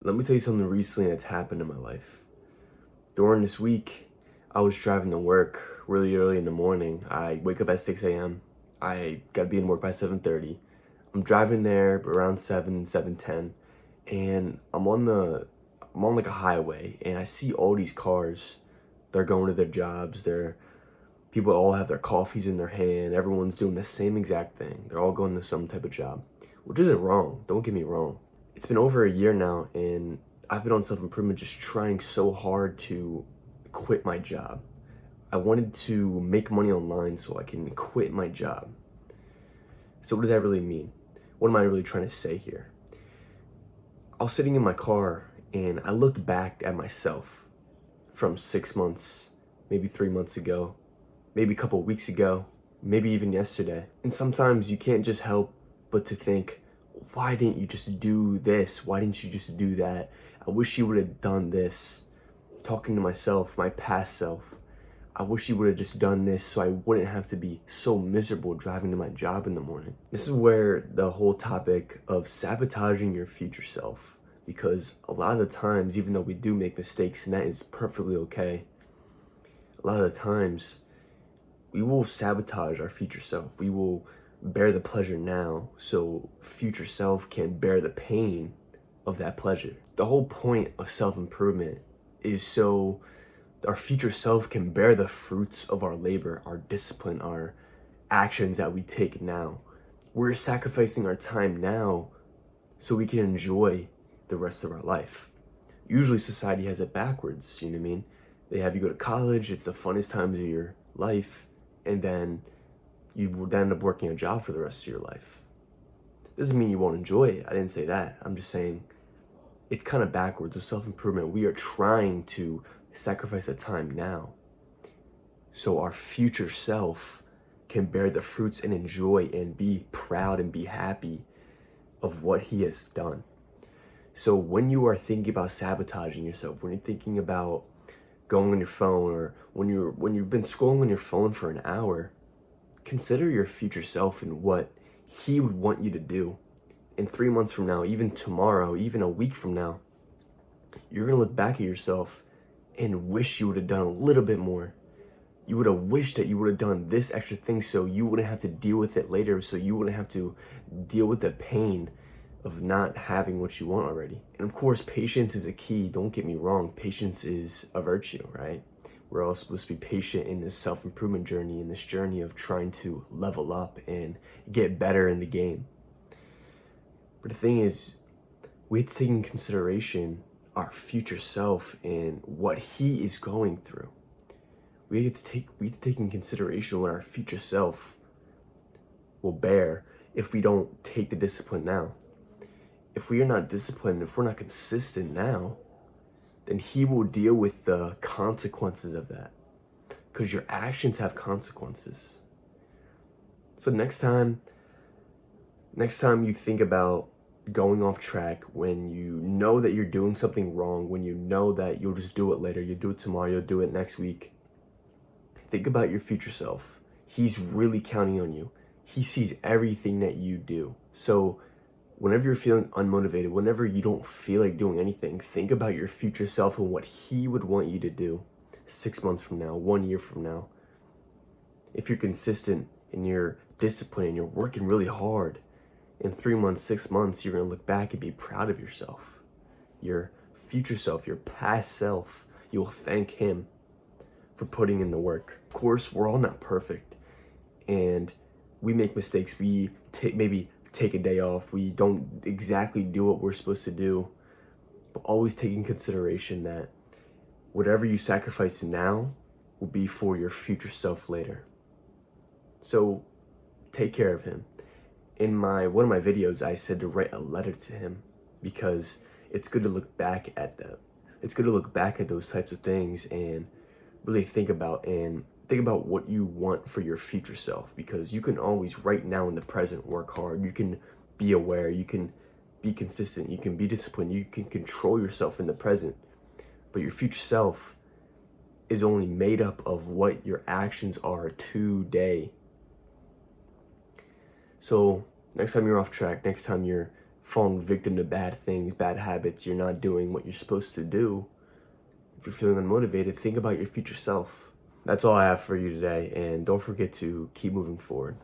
Let me tell you something recently that's happened in my life. During this week, I was driving to work really early in the morning. I wake up at 6 a.m. I gotta be in work by 7:30. I'm driving there around 7, 7:10, and I'm on like a highway, and I see all these cars. They're going to their jobs. People all have their coffees in their hand. Everyone's doing the same exact thing. They're all going to some type of job, which isn't wrong. Don't get me wrong. It's been over a year now, and I've been on self-improvement just trying so hard to quit my job. I wanted to make money online so I can quit my job. So what does that really mean? What am I really trying to say here? I was sitting in my car and I looked back at myself from 6 months, maybe 3 months ago, maybe a couple weeks ago, maybe even yesterday. And sometimes you can't just help but to think, why didn't you just do this? Why didn't you just do that? I wish you would have done this. Talking to myself, my past self. I wish you would have just done this so I wouldn't have to be so miserable driving to my job in the morning. This is where the whole topic of sabotaging your future self, because a lot of the times, even though we do make mistakes, and that is perfectly okay, a lot of the times we will sabotage our future self. We will bear the pleasure now so future self can bear the pain of that pleasure. The whole point of self-improvement is so our future self can bear the fruits of our labor, our discipline, our actions that we take now. We're sacrificing our time now so we can enjoy the rest of our life. Usually society has it backwards, you know what I mean? They have you go to college, it's the funnest times of your life, and then you would end up working a job for the rest of your life. Doesn't mean you won't enjoy it. I didn't say that. I'm just saying it's kind of backwards with self-improvement. We are trying to sacrifice the time now so our future self can bear the fruits and enjoy and be proud and be happy of what he has done. So when you are thinking about sabotaging yourself, when you're thinking about going on your phone, or when you've been scrolling on your phone for an hour, consider your future self and what he would want you to do. And 3 months from now, even tomorrow, even a week from now, you're gonna look back at yourself and wish you would have done a little bit more. You would have wished that you would have done this extra thing so you wouldn't have to deal with it later, so you wouldn't have to deal with the pain of not having what you want already. And of course, patience is a key. Don't get me wrong. Patience is a virtue, right? We're all supposed to be patient in this self-improvement journey, in this journey of trying to level up and get better in the game. But the thing is, we have to take in consideration our future self and what he is going through. We have to take in consideration what our future self will bear if we don't take the discipline now. If we are not disciplined, if we're not consistent now, then he will deal with the consequences of that, because your actions have consequences. So next time you think about going off track, when you know that you're doing something wrong, when you know that you'll just do it later, you'll do it tomorrow, you'll do it next week, think about your future self. He's really counting on you. He sees everything that you do. So whenever you're feeling unmotivated, whenever you don't feel like doing anything, think about your future self and what he would want you to do 6 months from now, 1 year from now. If you're consistent and you're disciplined and you're working really hard, in 3 months, 6 months, you're gonna look back and be proud of yourself. Your future self, your past self, you'll thank him for putting in the work. Of course, we're all not perfect, and we make mistakes. We maybe take a day off. We don't exactly do what we're supposed to do, but always take in consideration that whatever you sacrifice now will be for your future self later. So take care of him. In one of my videos, I said to write a letter to him, because it's good to look back at them. It's good to look back at those types of things and really think about what you want for your future self, because you can always right now in the present work hard. You can be aware, you can be consistent, you can be disciplined, you can control yourself in the present. But your future self is only made up of what your actions are today. So next time you're off track, next time you're falling victim to bad things, bad habits, you're not doing what you're supposed to do, if you're feeling unmotivated, think about your future self. That's all I have for you today, and don't forget to keep moving forward.